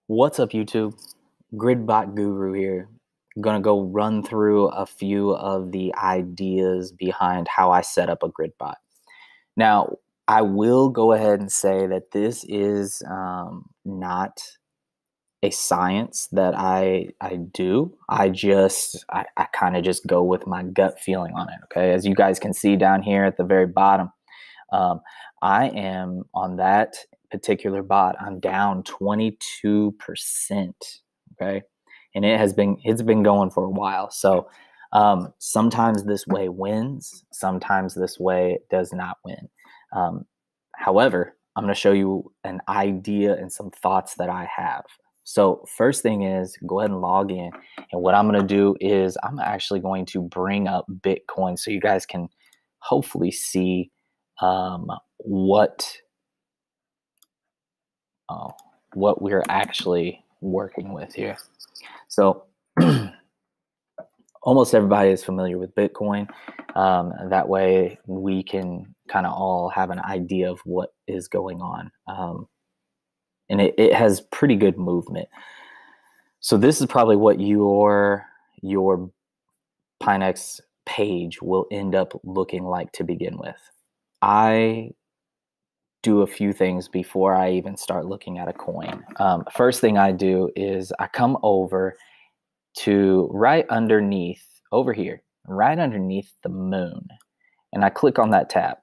What's up, YouTube? Gridbot Guru here. I'm gonna go run through a few of the ideas behind how I set up a gridbot. Now, I will go ahead and say that this is not a science that I do. I kind of just go with my gut feeling on it. Okay, as you guys can see down here at the very bottom, um, I am on that particular bot. I'm down 22%. Okay, and it's been going for a while. So sometimes this way wins. Sometimes this way does not win. Um, However, I'm going to show you an idea and some thoughts that I have. So first thing is go ahead and log in. And what I'm going to do is I'm actually going to bring up Bitcoin so you guys can hopefully see what we're actually working with here. So almost everybody is familiar with Bitcoin. That way we can kind of all have an idea of what is going on. And it has pretty good movement. So this is probably what your Pionex page will end up looking like to begin with. I do a few things before I even start looking at a coin. First thing I do is I come over to right underneath, over here, right underneath the moon, and I click on that tab.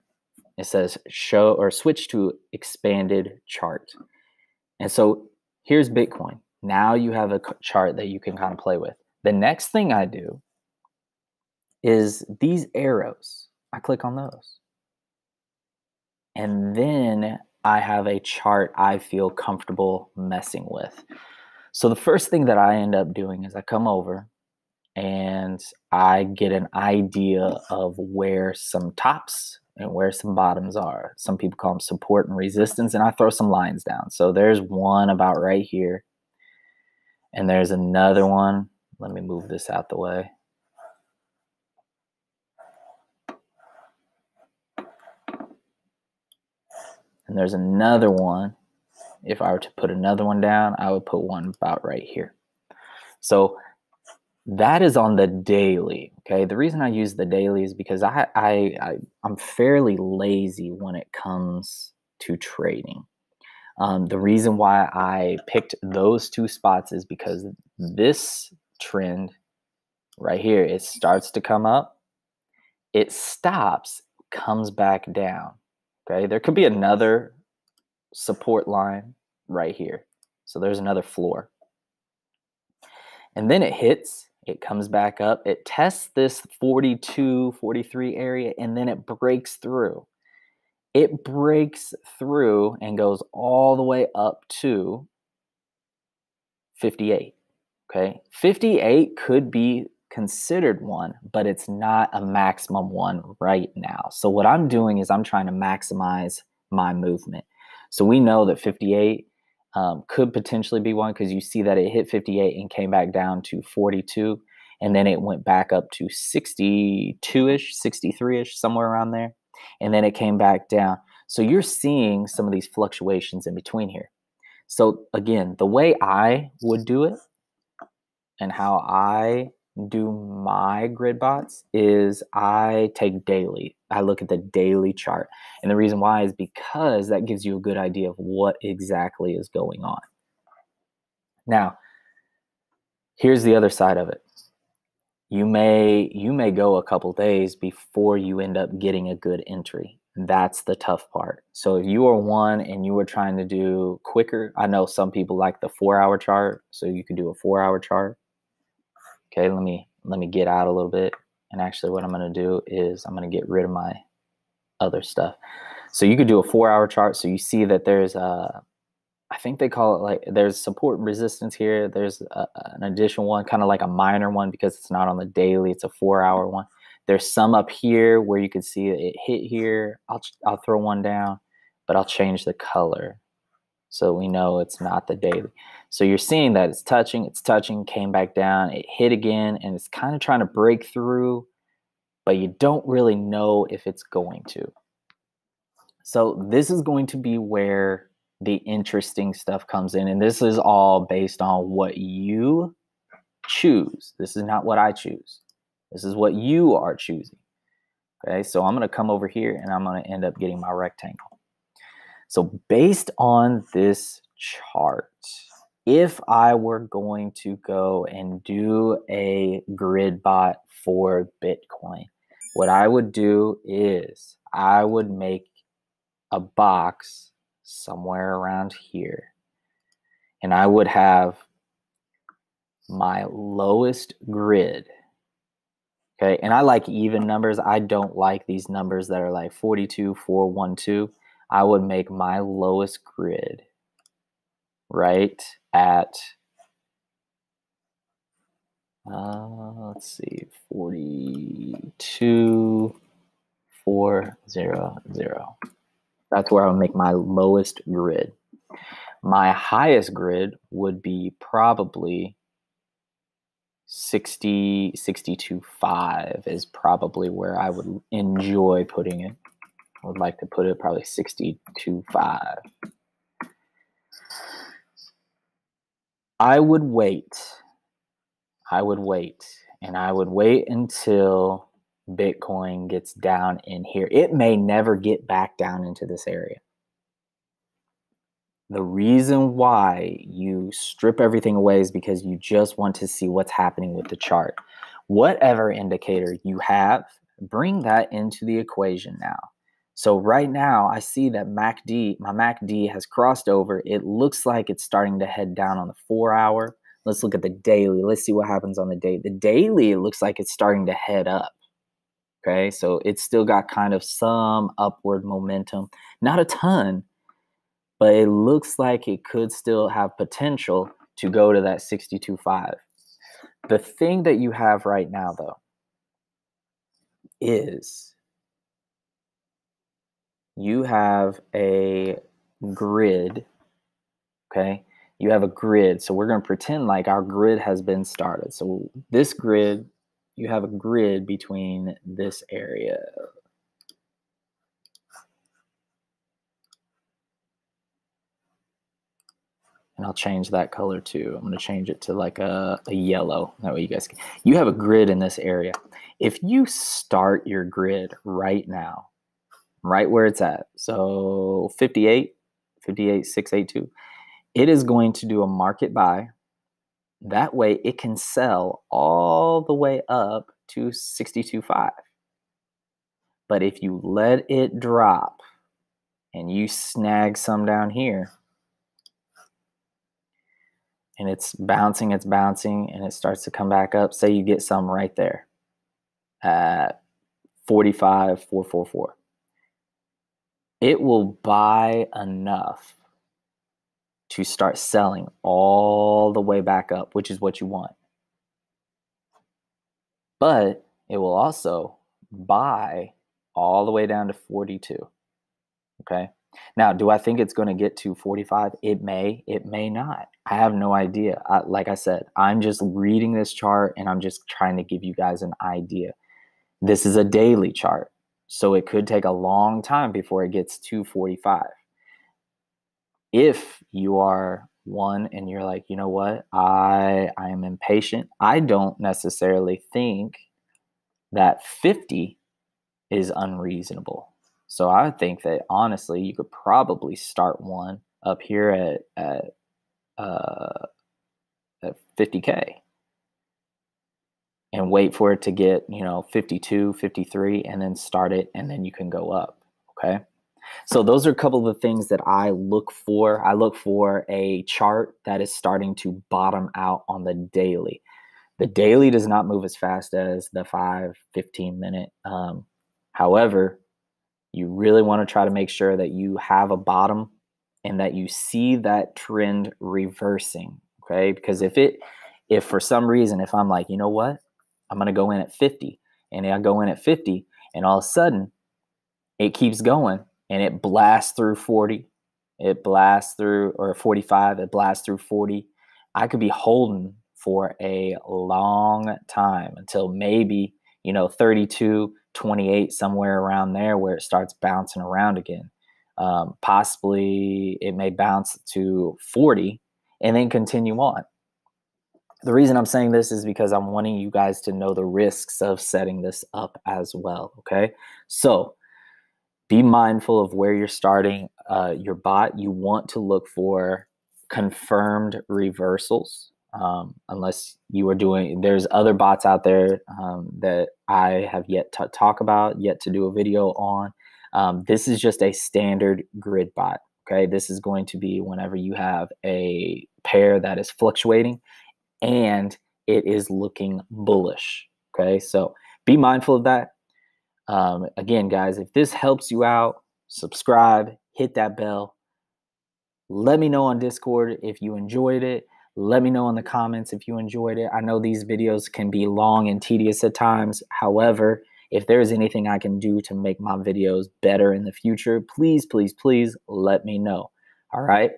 It says show or switch to expanded chart. And so here's Bitcoin. Now you have a chart that you can kind of play with. The next thing I do is these arrows. I click on those. And then I have a chart I feel comfortable messing with. So the first thing that I end up doing is I come over and I get an idea of where some tops and where some bottoms are. Some people call them support and resistance, and I throw some lines down. So there's one about right here, and there's another one. Let me move this out the way. And there's another one. If I were to put another one down, I would put one about right here. So that is on the daily. Okay, the reason I use the daily is because I'm fairly lazy when it comes to trading. The reason why I picked those two spots is because this trend right here, it starts to come up, it stops, comes back down. Okay, there could be another support line right here. So there's another floor. And then it hits, it comes back up, it tests this 42, 43 area, and then it breaks through. It breaks through and goes all the way up to 58. Okay, 58 could be considered one, but it's not a maximum one right now. So what I'm doing is I'm trying to maximize my movement. So we know that 58 could potentially be one because you see that it hit 58 and came back down to 42, and then it went back up to 62-ish, 63-ish, somewhere around there, and then it came back down. So you're seeing some of these fluctuations in between here. So again, the way I would do it and how I do my grid bots is I take daily. I look at the daily chart. And the reason why is because that gives you a good idea of what exactly is going on. Now, here's the other side of it. You may go a couple days before you end up getting a good entry. That's the tough part. So if you are one and you are trying to do quicker, I know some people like the 4-hour chart, so you can do a 4-hour chart. Okay, let me get out a little bit. And actually what I'm going to do is I'm going to get rid of my other stuff. So you could do a 4-hour chart. So you see that there's I think they call it like there's support and resistance here. There's an additional one, kind of like a minor one because it's not on the daily. It's a 4-hour one. There's some up here where you can see it hit here. I'll throw one down, but I'll change the color so we know it's not the daily. So you're seeing that it's touching, came back down, it hit again, and it's kind of trying to break through, but you don't really know if it's going to. So this is going to be where the interesting stuff comes in. And this is all based on what you choose. This is not what I choose. This is what you are choosing. Okay, so I'm going to come over here and I'm going to end up getting my rectangle. So based on this chart, if I were going to go and do a grid bot for Bitcoin, what I would do is I would make a box somewhere around here, and I would have my lowest grid. Okay, and I like even numbers. I don't like these numbers that are like 42, 4, 1, 2. I would make my lowest grid right at, let's see, 42, 4, 0, 0. That's where I would make my lowest grid. My highest grid would be probably 60, 62.5 is probably where I would enjoy putting it. I would like to put it probably 62.5. I would wait, and I would wait until Bitcoin gets down in here. It may never get back down into this area. The reason why you strip everything away is because you just want to see what's happening with the chart. Whatever indicator you have, bring that into the equation now. So right now, I see that my MACD has crossed over. It looks like it's starting to head down on the 4 hour. Let's look at the daily. Let's see what happens on the day. The daily, it looks like it's starting to head up. Okay, so it's still got kind of some upward momentum. Not a ton, but it looks like it could still have potential to go to that 62.5. The thing that you have right now, though, is you have a grid, okay? You have a grid. So we're going to pretend like our grid has been started. So this grid, you have a grid between this area. And I'll change that color too. I'm going to change it to like a yellow. That way you guys can. You have a grid in this area. If you start your grid right now, right where it's at, so 58,682, it is going to do a market buy. That way it can sell all the way up to 62.5. But if you let it drop and you snag some down here, and it's bouncing, and it starts to come back up. Say you get some right there at 45,444. It will buy enough to start selling all the way back up, which is what you want. But it will also buy all the way down to 42. Okay. Now, do I think it's going to get to 45? It may not. I have no idea. Like I said, I'm just reading this chart and I'm just trying to give you guys an idea. This is a daily chart, so it could take a long time before it gets to 45. If you are one and you're like, you know what, I am impatient. I don't necessarily think that 50 is unreasonable. So I think that honestly, you could probably start one up here at 50K and wait for it to get, 52, 53, and then start it, and then you can go up. Okay. So those are a couple of the things that I look for. I look for a chart that is starting to bottom out on the daily. The daily does not move as fast as the 5, 15 minute. However, you really want to try to make sure that you have a bottom and that you see that trend reversing, okay? Because if for some reason, if I'm like, you know what, I'm going to go in at 50, and I go in at 50, and all of a sudden it keeps going and it blasts through 40, it blasts through, or 45, it blasts through 40, I could be holding for a long time until maybe, 32, 28, somewhere around there where it starts bouncing around again. Possibly it may bounce to 40 and then continue on. The reason I'm saying this is because I'm wanting you guys to know the risks of setting this up as well, okay? So be mindful of where you're starting your bot. You want to look for confirmed reversals, unless you are doing, there's other bots out there that I have yet to talk about, yet to do a video on. This is just a standard grid bot, okay? This is going to be whenever you have a pair that is fluctuating and it is looking bullish, okay? So be mindful of that. Again, guys, if this helps you out, subscribe, hit that bell. Let me know on Discord if you enjoyed it. Let me know in the comments if you enjoyed it. I know these videos can be long and tedious at times. However, if there's anything I can do to make my videos better in the future, please, please, please let me know. All right?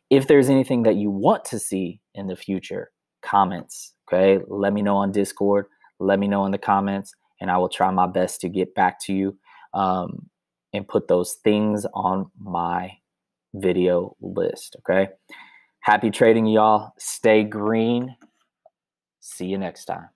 If there's anything that you want to see in the future, comments, okay? Let me know on Discord. Let me know in the comments, and I will try my best to get back to you and put those things on my video list, okay? Happy trading, y'all. Stay green. See you next time.